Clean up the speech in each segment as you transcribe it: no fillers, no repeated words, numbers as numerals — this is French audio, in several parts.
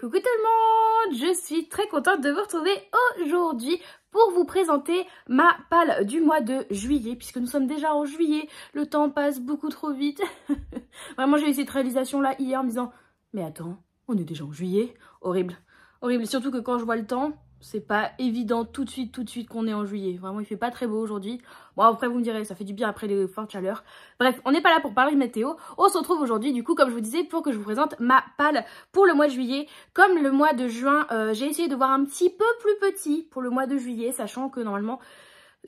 Coucou tout le monde, je suis très contente de vous retrouver aujourd'hui pour vous présenter ma palle du mois de juillet, puisque nous sommes déjà en juillet, le temps passe beaucoup trop vite. Vraiment j'ai eu cette réalisation là hier en me disant, mais attends, on est déjà en juillet, horrible, horrible, surtout que quand je vois le temps, c'est pas évident tout de suite qu'on est en juillet. Vraiment, il fait pas très beau aujourd'hui. Bon, après, vous me direz, ça fait du bien après les fortes chaleurs. Bref, on n'est pas là pour parler de météo. On se retrouve aujourd'hui, du coup, comme je vous disais, pour que je vous présente ma palle pour le mois de juillet. Comme le mois de juin, j'ai essayé de voir un petit peu plus petit pour le mois de juillet, sachant que normalement,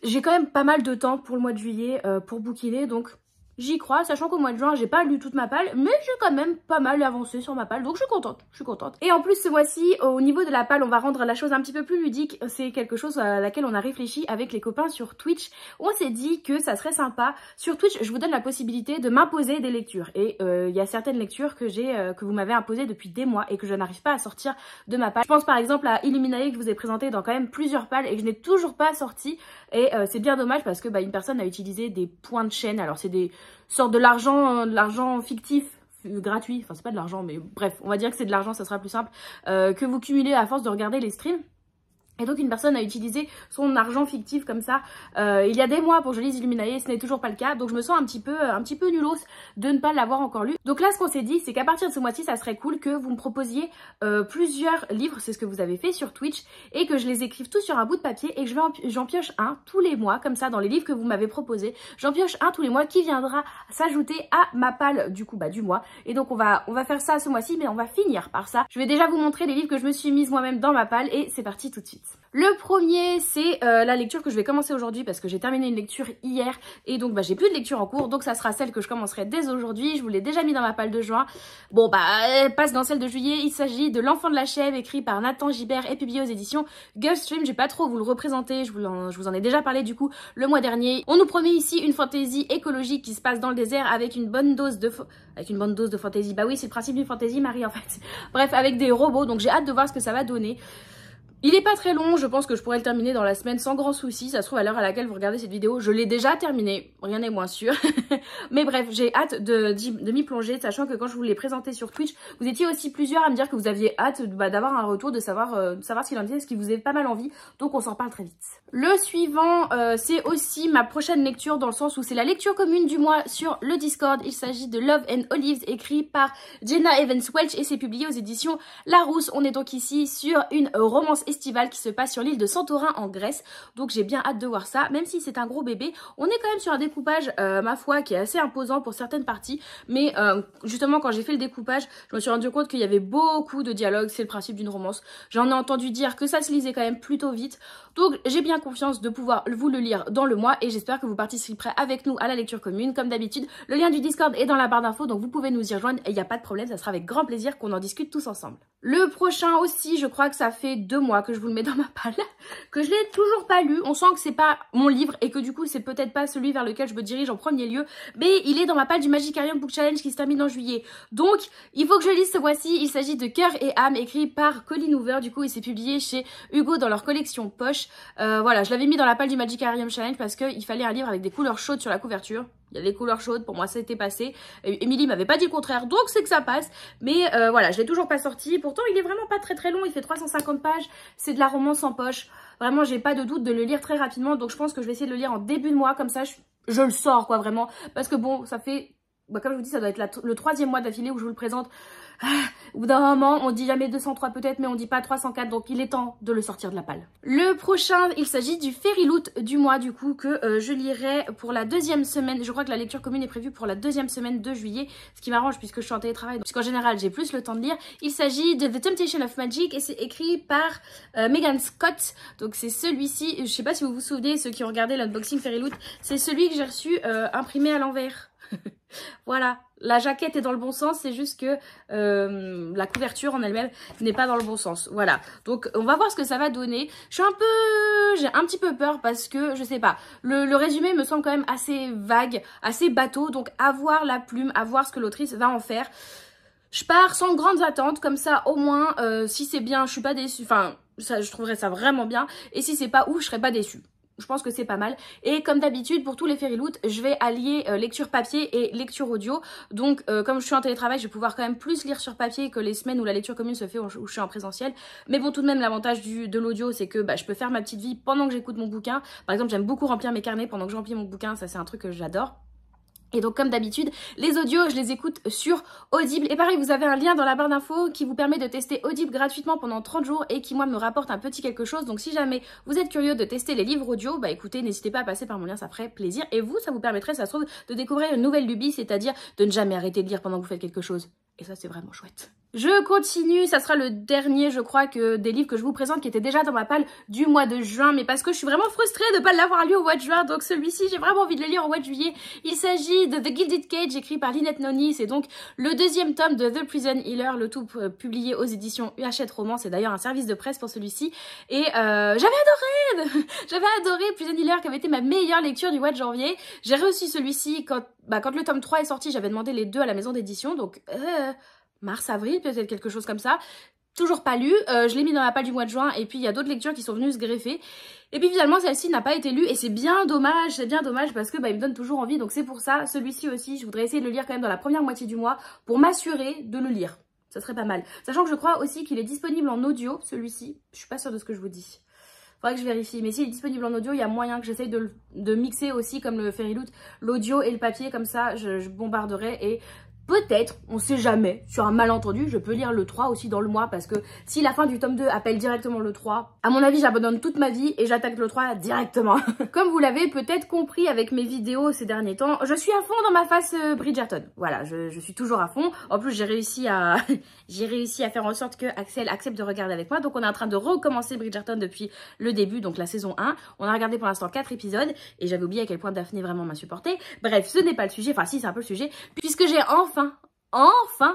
j'ai quand même pas mal de temps pour le mois de juillet pour bouquiner, donc j'y crois, sachant qu'au mois de juin, j'ai pas lu toute ma palle, mais j'ai quand même pas mal avancé sur ma palle, donc je suis contente. Et en plus, ce mois-ci, au niveau de la palle, on va rendre la chose un petit peu plus ludique. C'est quelque chose à laquelle on a réfléchi avec les copains sur Twitch. On s'est dit que ça serait sympa. Sur Twitch, je vous donne la possibilité de m'imposer des lectures. Et il y a certaines lectures que vous m'avez imposées depuis des mois et que je n'arrive pas à sortir de ma palle. Je pense par exemple à Illuminae que je vous ai présenté dans quand même plusieurs palles et que je n'ai toujours pas sorti. Et c'est bien dommage parce que une personne a utilisé des points de chaîne. Alors c'est des sorte de l'argent fictif gratuit, enfin c'est pas de l'argent mais bref on va dire que c'est de l'argent, ça sera plus simple, que vous cumulez à force de regarder les streams. Et donc une personne a utilisé son argent fictif comme ça il y a des mois pour que je lise Illuminae, ce n'est toujours pas le cas, donc je me sens un petit peu nulos de ne pas l'avoir encore lu. Donc là ce qu'on s'est dit c'est qu'à partir de ce mois-ci ça serait cool que vous me proposiez plusieurs livres, c'est ce que vous avez fait sur Twitch, et que je les écrive tous sur un bout de papier et que j'en pioche un tous les mois, comme ça dans les livres que vous m'avez proposés, j'en pioche un tous les mois qui viendra s'ajouter à ma palle du coup du mois. Et donc on va faire ça ce mois-ci, mais on va finir par ça. Je vais déjà vous montrer les livres que je me suis mise moi-même dans ma palle et c'est parti tout de suite. Le premier, c'est la lecture que je vais commencer aujourd'hui parce que j'ai terminé une lecture hier et donc j'ai plus de lecture en cours, donc ça sera celle que je commencerai dès aujourd'hui. Je vous l'ai déjà mis dans ma palle de juin. Bon elle passe dans celle de juillet. Il s'agit de L'Enfant de la Chèvre, écrit par Nathan Gibert et publié aux éditions Gulfstream. Je vais pas trop vous le représenter, je vous en ai déjà parlé du coup le mois dernier. On nous promet ici une fantaisie écologique qui se passe dans le désert avec une bonne dose de fantaisie. Bah oui, c'est le principe d'une fantaisie, Marie, en fait. Bref, avec des robots, donc j'ai hâte de voir ce que ça va donner. Il est pas très long, je pense que je pourrais le terminer dans la semaine sans grand souci. Ça se trouve à l'heure à laquelle vous regardez cette vidéo, je l'ai déjà terminé, rien n'est moins sûr. Mais bref, j'ai hâte de m'y plonger, sachant que quand je vous l'ai présenté sur Twitch, vous étiez aussi plusieurs à me dire que vous aviez hâte d'avoir un retour, de savoir ce qu'il en était, ce qui vous est pas mal envie, donc on s'en parle très vite. Le suivant, c'est aussi ma prochaine lecture, dans le sens où c'est la lecture commune du mois sur le Discord. Il s'agit de Love and Olives, écrit par Jenna Evans Welch et c'est publié aux éditions Larousse. On est donc ici sur une romance estivale qui se passe sur l'île de Santorin en Grèce, donc j'ai bien hâte de voir ça. Même si c'est un gros bébé, on est quand même sur un découpage ma foi qui est assez imposant pour certaines parties, mais justement quand j'ai fait le découpage je me suis rendu compte qu'il y avait beaucoup de dialogues. C'est le principe d'une romance, j'en ai entendu dire que ça se lisait quand même plutôt vite, donc j'ai bien confiance de pouvoir vous le lire dans le mois et j'espère que vous participerez avec nous à la lecture commune comme d'habitude. Le lien du Discord est dans la barre d'infos, donc vous pouvez nous y rejoindre et il n'y a pas de problème, ça sera avec grand plaisir qu'on en discute tous ensemble. Le prochain aussi, je crois que ça fait 2 mois que je vous le mets dans ma palle, que je l'ai toujours pas lu. On sent que c'est pas mon livre et que du coup c'est peut-être pas celui vers lequel je me dirige en premier lieu, mais il est dans ma palle du Magicarium Book Challenge qui se termine en juillet, donc il faut que je lise ce mois-ci. Il s'agit de Cœur et âme, écrit par Colleen Hoover, du coup il s'est publié chez Hugo dans leur collection poche. Voilà, je l'avais mis dans la palle du Magicarium Challenge parce qu'il fallait un livre avec des couleurs chaudes sur la couverture. Il y a des couleurs chaudes, pour moi ça était passé. Émilie m'avait pas dit le contraire, donc c'est que ça passe. Mais voilà, je l'ai toujours pas sorti. Pourtant il est vraiment pas très long, il fait 350 pages. C'est de la romance en poche. Vraiment j'ai pas de doute de le lire très rapidement. Donc je pense que je vais essayer de le lire en début de mois, comme ça je le sors quoi vraiment. Parce que bon, ça fait, comme je vous dis, ça doit être le 3e mois d'affilée où je vous le présente. Au bout d'un moment, on dit jamais 203 peut-être, mais on dit pas 304, donc il est temps de le sortir de la palle. Le prochain, il s'agit du Fairy Loot du mois, du coup, que je lirai pour la 2e semaine. Je crois que la lecture commune est prévue pour la 2e semaine de juillet, ce qui m'arrange puisque je suis en télétravail, puisqu'en général j'ai plus le temps de lire. Il s'agit de The Temptation of Magic et c'est écrit par Megan Scott. Donc c'est celui-ci, je sais pas si vous vous souvenez, ceux qui ont regardé l'unboxing Fairy Loot, c'est celui que j'ai reçu imprimé à l'envers. Voilà, la jaquette est dans le bon sens, c'est juste que la couverture en elle-même n'est pas dans le bon sens. Voilà, donc on va voir ce que ça va donner. J'ai un petit peu peur parce que je sais pas, le résumé me semble quand même assez vague, assez bateau, donc à voir la plume, à voir ce que l'autrice va en faire. Je pars sans grandes attentes, comme ça au moins si c'est bien je suis pas déçue, enfin ça, je trouverais ça vraiment bien, et si c'est pas ouf je serais pas déçue. je pense que c'est pas mal. Et comme d'habitude, pour tous les Fairyloot, je vais allier lecture papier et lecture audio. Donc, comme je suis en télétravail, je vais pouvoir quand même plus lire sur papier que les semaines où la lecture commune se fait où je suis en présentiel. Mais bon, tout de même, l'avantage de l'audio, c'est que je peux faire ma petite vie pendant que j'écoute mon bouquin. Par exemple, j'aime beaucoup remplir mes carnets pendant que je remplis mon bouquin. Ça, c'est un truc que j'adore. Et donc comme d'habitude, les audios, je les écoute sur Audible. Et pareil, vous avez un lien dans la barre d'infos qui vous permet de tester Audible gratuitement pendant 30 jours et qui, moi, me rapporte un petit quelque chose. Donc si jamais vous êtes curieux de tester les livres audio, écoutez, n'hésitez pas à passer par mon lien, ça ferait plaisir. Et vous, ça vous permettrait, ça se trouve, de découvrir une nouvelle lubie, c'est-à-dire de ne jamais arrêter de lire pendant que vous faites quelque chose. Et ça, c'est vraiment chouette. Je continue, ça sera le dernier, je crois, des livres que je vous présente qui était déjà dans ma palle du mois de juin, mais parce que je suis vraiment frustrée de ne pas l'avoir lu au mois de juin, donc celui-ci, j'ai vraiment envie de le lire au mois de juillet. Il s'agit de The Gilded Cage, écrit par Lynette Noni, c'est donc le deuxième tome de The Prison Healer, le tout publié aux éditions Hachette Romans, c'est d'ailleurs un service de presse pour celui-ci, et j'avais adoré Prison Healer, qui avait été ma meilleure lecture du mois de janvier. J'ai reçu celui-ci quand le tome 3 est sorti, j'avais demandé les deux à la maison d'édition, donc mars-avril, peut-être quelque chose comme ça. Toujours pas lu, je l'ai mis dans la palle du mois de juin et puis il y a d'autres lectures qui sont venues se greffer. Et puis finalement celle-ci n'a pas été lue et c'est bien dommage parce que il me donne toujours envie. Donc c'est pour ça, celui-ci aussi, je voudrais essayer de le lire quand même dans la première moitié du mois pour m'assurer de le lire. Ça serait pas mal. Sachant que je crois aussi qu'il est disponible en audio, celui-ci. Je suis pas sûre de ce que je vous dis. Faudrait que je vérifie. Mais s'il est disponible en audio, il y a moyen que j'essaye de mixer aussi comme le Fairyloot, l'audio et le papier. Comme ça, je bombarderai et... peut-être, on sait jamais, sur un malentendu, je peux lire le 3 aussi dans le mois parce que si la fin du tome 2 appelle directement le 3, à mon avis j'abandonne toute ma vie et j'attaque le 3 directement. Comme vous l'avez peut-être compris avec mes vidéos ces derniers temps, je suis à fond dans ma phase Bridgerton. Voilà, je suis toujours à fond. En plus j'ai réussi à faire en sorte que Axel accepte de regarder avec moi. Donc on est en train de recommencer Bridgerton depuis le début, donc la saison 1. On a regardé pour l'instant 4 épisodes et j'avais oublié à quel point Daphné vraiment m'a supporté. Bref, ce n'est pas le sujet, enfin si c'est un peu le sujet, puisque j'ai enfin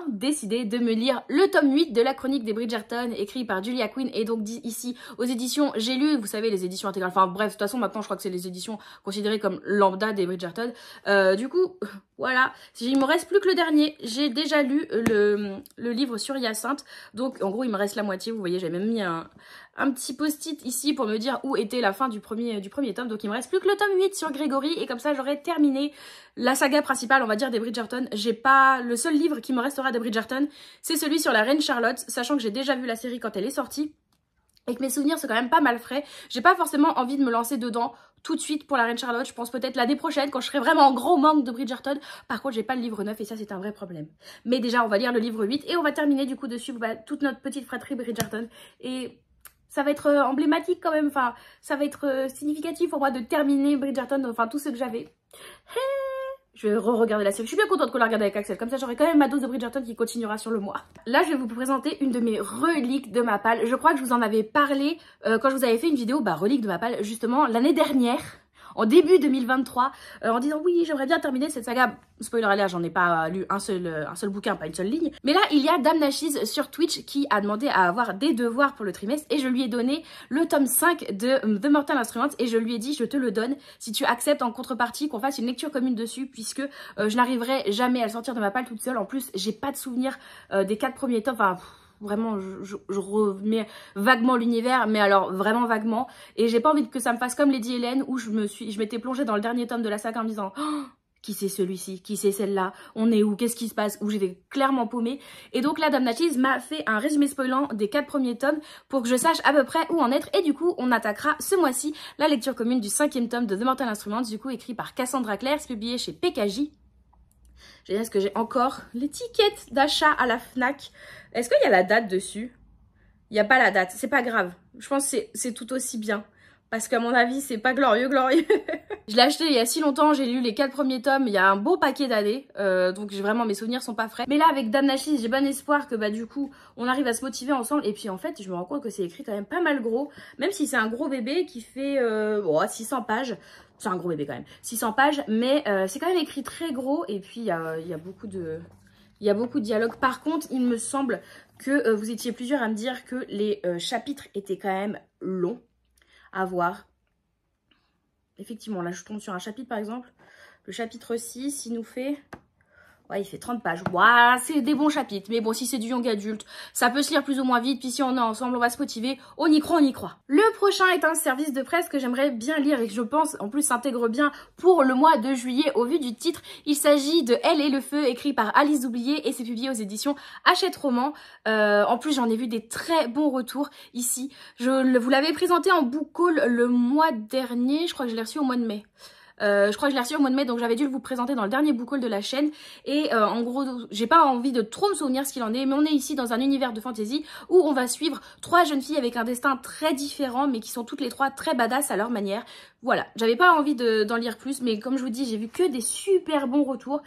décidé de me lire le tome 8 de la chronique des Bridgerton écrit par Julia Quinn et donc ici aux éditions J'ai lu, vous savez les éditions intégrales, enfin bref de toute façon maintenant je crois que c'est les éditions considérées comme lambda des Bridgerton. Du coup voilà, il me reste plus que le dernier, j'ai déjà lu le livre sur Hyacinthe, donc en gros il me reste la moitié, vous voyez j'ai même mis un petit post-it ici pour me dire où était la fin du premier tome. Donc il me reste plus que le tome 8 sur Grégory et comme ça j'aurai terminé la saga principale on va dire des Bridgerton. J'ai pas... Le seul livre qui me restera des Bridgerton c'est celui sur la reine Charlotte, sachant que j'ai déjà vu la série quand elle est sortie et que mes souvenirs sont quand même pas mal frais. J'ai pas forcément envie de me lancer dedans tout de suite pour la reine Charlotte. Je pense peut-être l'année prochaine quand je serai vraiment en gros manque de Bridgerton. Par contre j'ai pas le livre 9 et ça c'est un vrai problème. Mais déjà on va lire le livre 8 et on va terminer du coup dessus toute notre petite fratrie Bridgerton. Et ça va être emblématique quand même, enfin, ça va être significatif pour moi de terminer Bridgerton, enfin tout ce que j'avais. Je vais re-regarder la série, je suis bien contente qu'on la regarde avec Axel, comme ça j'aurai quand même ma dose de Bridgerton qui continuera sur le mois. Là je vais vous présenter une de mes reliques de ma palle, je crois que je vous en avais parlé quand je vous avais fait une vidéo, relique de ma palle, justement l'année dernière. En début 2023, en disant oui j'aimerais bien terminer cette saga. Spoiler alert, j'en ai pas lu un seul bouquin, pas une seule ligne. Mais là il y a Damnachise sur Twitch qui a demandé à avoir des devoirs pour le trimestre et je lui ai donné le tome 5 de The Mortal Instruments et je lui ai dit je te le donne si tu acceptes en contrepartie qu'on fasse une lecture commune dessus puisque je n'arriverai jamais à le sortir de ma palle toute seule. En plus j'ai pas de souvenir des 4 premiers tomes, enfin... Vraiment, je remets vaguement l'univers, mais alors vraiment vaguement. Et j'ai pas envie que ça me fasse comme Lady Hélène, où je m'étais plongée dans le dernier tome de la saga en me disant oh, qui c'est celui-ci, qui c'est celle-là, on est où, qu'est-ce qui se passe, où j'étais clairement paumée. Et donc là, Damnachise m'a fait un résumé spoilant des 4 premiers tomes pour que je sache à peu près où en être. Et du coup, on attaquera ce mois-ci la lecture commune du 5e tome de The Mortal Instruments, du coup écrit par Cassandra Clare, publié chez PKJ. Est-ce que j'ai encore l'étiquette d'achat à la FNAC? Est-ce qu'il y a la date dessus? Il n'y a pas la date, c'est pas grave. Je pense que c'est tout aussi bien. Parce qu'à mon avis, c'est pas glorieux. Je l'ai acheté il y a si longtemps, j'ai lu les 4 premiers tomes, il y a un beau paquet d'années. Donc vraiment, mes souvenirs sont pas frais. Mais là, avec Damnachise, j'ai bon espoir que du coup, on arrive à se motiver ensemble. Et puis en fait, je me rends compte que c'est écrit quand même pas mal gros. Même si c'est un gros bébé qui fait 600 pages. C'est un gros bébé quand même, 600 pages. Mais c'est quand même écrit très gros. Et puis, il y a beaucoup de... Il y a beaucoup de dialogues. Par contre, il me semble que vous étiez plusieurs à me dire que les chapitres étaient quand même longs à voir. Effectivement, là, je tombe sur un chapitre, par exemple. Le chapitre 6, il nous fait... Ouais, il fait 30 pages. Ouah, c'est des bons chapitres. Mais bon, si c'est du young adulte, ça peut se lire plus ou moins vite. Puis si on est ensemble, on va se motiver. On y croit, on y croit. Le prochain est un service de presse que j'aimerais bien lire et que je pense, en plus, s'intègre bien pour le mois de juillet au vu du titre. Il s'agit de Elle et le feu, écrit par Alice Oublié et c'est publié aux éditions Hachette Roman. En plus, j'en ai vu des très bons retours ici. Vous l'avez présenté en book haul le mois dernier. Je crois que je l'ai reçu au mois de mai. Je crois que je l'ai reçu au mois de mai, donc j'avais dû vous présenter dans le dernier book haul de la chaîne. Et en gros, j'ai pas envie de trop me souvenir ce qu'il en est, mais on est ici dans un univers de fantasy où on va suivre 3 jeunes filles avec un destin très différent, mais qui sont toutes les 3 très badass à leur manière. Voilà, j'avais pas envie d'en lire plus, mais comme je vous dis, j'ai vu que des super bons retours.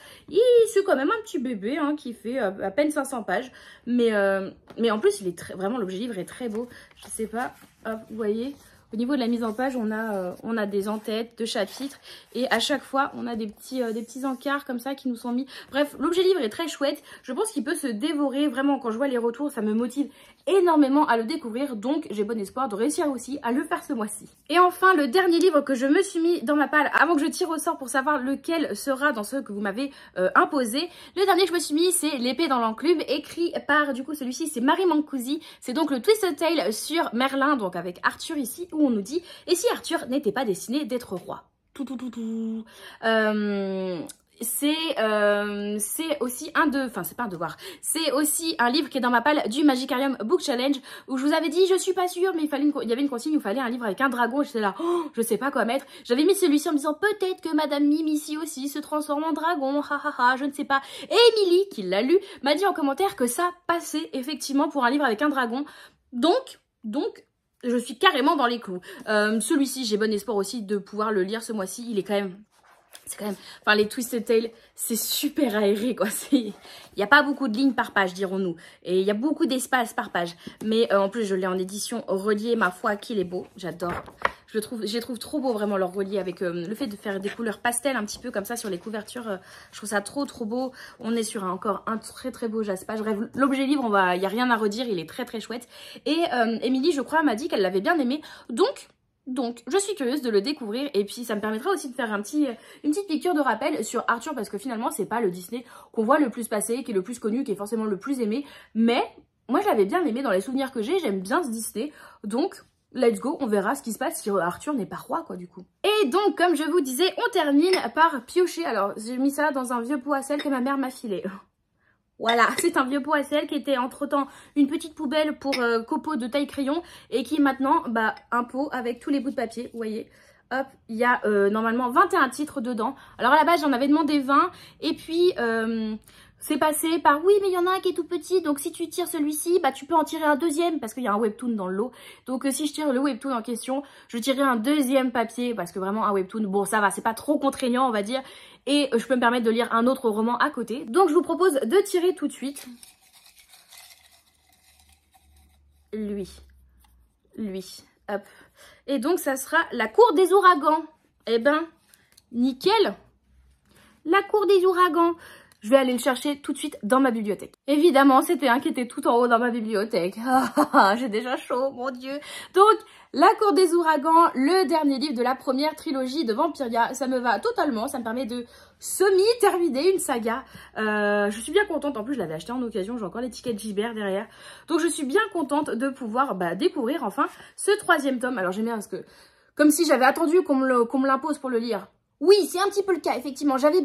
C'est quand même un petit bébé hein, qui fait à peine 500 pages, mais en plus, il est vraiment l'objet livre est très beau. Je sais pas, hop, vous voyez. Au niveau de la mise en page, on a des en-têtes de chapitres et à chaque fois, on a des petits encarts comme ça qui nous sont mis. Bref, l'objet livre est très chouette. Je pense qu'il peut se dévorer. Vraiment, quand je vois les retours, ça me motive énormément à le découvrir. Donc, j'ai bon espoir de réussir aussi à le faire ce mois-ci. Et enfin, le dernier livre que je me suis mis dans ma palle avant que je tire au sort pour savoir lequel sera dans ceux que vous m'avez imposé. Le dernier que je me suis mis, c'est L'épée dans l'enclume, écrit par, du coup, celui-ci, c'est Marie Mancusi. C'est donc le Twisted Tale sur Merlin, donc avec Arthur ici, où on nous dit « Et si Arthur n'était pas destiné d'être roi ?» C'est aussi c'est pas un devoir, c'est aussi un livre qui est dans ma palle du Magicarium Book Challenge où je vous avais dit je suis pas sûre mais il y avait une consigne où il fallait un livre avec un dragon et j'étais là je sais pas quoi mettre. J'avais mis celui-ci en me disant peut-être que Madame Mime ici aussi se transforme en dragon, je ne sais pas. Et Émilie qui l'a lu m'a dit en commentaire que ça passait effectivement pour un livre avec un dragon. Donc je suis carrément dans les clous. Celui-ci j'ai bon espoir aussi de pouvoir le lire ce mois-ci. Il est quand même... Enfin, les Twisted Tale, c'est super aéré, quoi. Il n'y a pas beaucoup de lignes par page, dirons-nous. Et il y a beaucoup d'espace par page. Mais en plus, je l'ai en édition reliée, ma foi, qu'il est beau. J'adore. Je les trouve trop beau, vraiment, leur relié avec le fait de faire des couleurs pastel un petit peu comme ça sur les couvertures. Je trouve ça trop beau. On est sur encore un très beau jaspage. Bref, l'objet livre, il n'y a rien à redire. Il est très chouette. Et Émilie, je crois, m'a dit qu'elle l'avait bien aimé. Donc, je suis curieuse de le découvrir et puis ça me permettra aussi de faire une petite piqûre de rappel sur Arthur parce que finalement, c'est pas le Disney qu'on voit le plus passer, qui est le plus connu, qui est forcément le plus aimé. Mais moi, je l'avais bien aimé dans les souvenirs que j'ai, j'aime bien ce Disney. Donc, let's go, on verra ce qui se passe si Arthur n'est pas roi, quoi, du coup. Et donc, comme je vous disais, on termine par piocher. Alors, j'ai mis ça dans un vieux pot à sel que ma mère m'a filé. Voilà, c'est un vieux pot à sel qui était entre-temps une petite poubelle pour copeaux de taille crayon et qui est maintenant un pot avec tous les bouts de papier, vous voyez. Hop, il y a normalement 21 titres dedans. Alors à la base, j'en avais demandé 20 et puis c'est passé par oui, mais il y en a un qui est tout petit, donc si tu tires celui-ci, tu peux en tirer un deuxième parce qu'il y a un webtoon dans le lot. Donc si je tire le webtoon en question, je tirerai un deuxième papier parce que vraiment un webtoon, bon ça va, c'est pas trop contraignant on va dire. Et je peux me permettre de lire un autre roman à côté. Donc je vous propose de tirer tout de suite. Lui. Hop. Et donc ça sera La Cour des Ouragans. Eh ben, nickel. La Cour des Ouragans. Je vais aller le chercher tout de suite dans ma bibliothèque. Évidemment, c'était un qui était tout en haut dans ma bibliothèque. J'ai déjà chaud, mon Dieu. Donc, La Cour des Ouragans, le dernier livre de la première trilogie de Vampiria. Ça me va totalement, ça me permet de semi-terminer une saga. Je suis bien contente, en plus je l'avais acheté en occasion, j'ai encore l'étiquette Gibert derrière. Donc je suis bien contente de pouvoir découvrir enfin ce 3e tome. Alors j'aime bien parce que, comme si j'avais attendu qu'on me l'impose pour le lire. Oui, c'est un petit peu le cas, effectivement. J'avais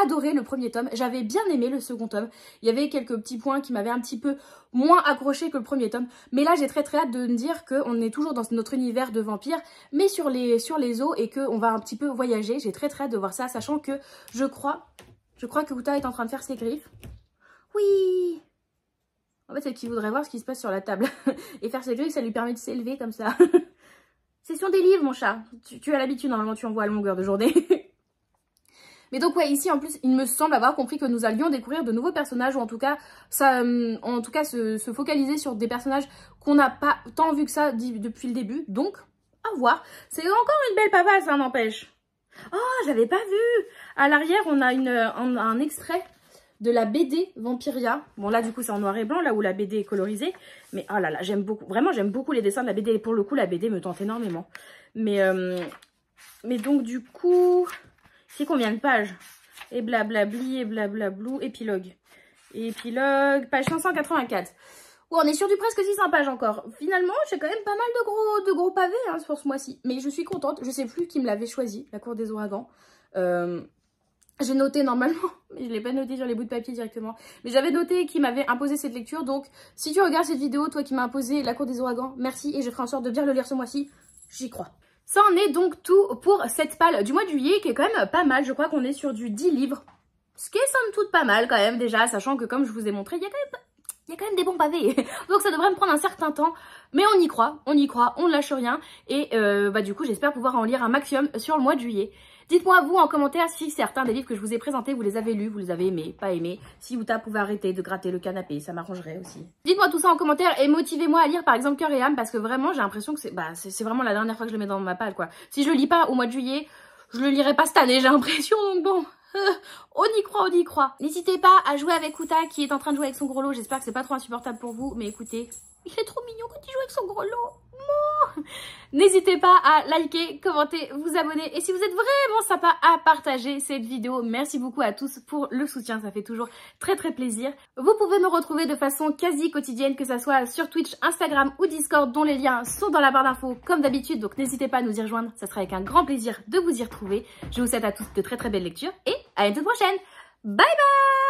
adoré le premier tome. J'avais bien aimé le second tome. Il y avait quelques petits points qui m'avaient un petit peu moins accroché que le premier tome. Mais là, j'ai très hâte de me dire qu'on est toujours dans notre univers de vampires, mais sur les eaux et qu'on va un petit peu voyager. J'ai très hâte de voir ça, sachant que je crois que Uta est en train de faire ses griffes. Oui. En fait, c'est qu'il voudrait voir ce qui se passe sur la table. Et faire ses griffes, ça lui permet de s'élever comme ça. Session des livres, mon chat. Tu as l'habitude, normalement, tu en vois à longueur de journée. Mais donc, ouais, ici, en plus, il me semble avoir compris que nous allions découvrir de nouveaux personnages, ou en tout cas, se focaliser sur des personnages qu'on n'a pas tant vu que ça depuis le début. Donc, à voir. C'est encore une belle pavasse, ça n'empêche. Oh, j'avais pas vu. À l'arrière, on a un extrait de la BD Vampiria. Bon là du coup c'est en noir et blanc, là où la BD est colorisée. Mais oh là là, j'aime beaucoup, vraiment j'aime beaucoup les dessins de la BD. Et pour le coup la BD me tente énormément. Mais donc du coup, c'est combien de pages? Et blablabli, et blablablou, épilogue. Épilogue, page 584. Ouais, on est sur du presque 600 pages encore. Finalement, j'ai quand même pas mal de gros pavés hein, pour ce mois-ci. Mais je suis contente. Je sais plus qui me l'avait choisi, La Cour des Ouragans. J'ai noté normalement, mais je l'ai pas noté sur les bouts de papier directement. Mais j'avais noté qui m'avait imposé cette lecture. Donc, si tu regardes cette vidéo, toi qui m'as imposé La Cour des Ouragans, merci. Et je ferai en sorte de bien le lire ce mois-ci. J'y crois. Ça en est donc tout pour cette palle du mois de juillet, qui est quand même pas mal. Je crois qu'on est sur du 10 livres. Ce qui est somme toute pas mal quand même déjà, sachant que comme je vous ai montré, il y a quand même des bons pavés. Donc ça devrait me prendre un certain temps. Mais on y croit, on ne lâche rien. Et du coup, j'espère pouvoir en lire un maximum sur le mois de juillet. Dites-moi vous en commentaire si certains des livres que je vous ai présentés, vous les avez lus, vous les avez aimés, pas aimés. Si Uta pouvait arrêter de gratter le canapé, ça m'arrangerait aussi. Dites-moi tout ça en commentaire et motivez-moi à lire par exemple Cœur et âme parce que vraiment j'ai l'impression que c'est vraiment la dernière fois que je le mets dans ma palle quoi. Si je le lis pas au mois de juillet, je le lirai pas cette année, j'ai l'impression donc bon. On y croit, on y croit. N'hésitez pas à jouer avec Uta qui est en train de jouer avec son gros lot. J'espère que c'est pas trop insupportable pour vous. Mais écoutez, il est trop mignon quand il joue avec son gros lot. N'hésitez pas à liker, commenter, vous abonner. Et si vous êtes vraiment sympa, à partager cette vidéo. Merci beaucoup à tous pour le soutien. Ça fait toujours très plaisir. Vous pouvez me retrouver de façon quasi quotidienne, que ce soit sur Twitch, Instagram ou Discord, dont les liens sont dans la barre d'infos comme d'habitude. Donc n'hésitez pas à nous y rejoindre. Ça sera avec un grand plaisir de vous y retrouver. Je vous souhaite à tous de très belles lectures et à une toute prochaine. Bye bye!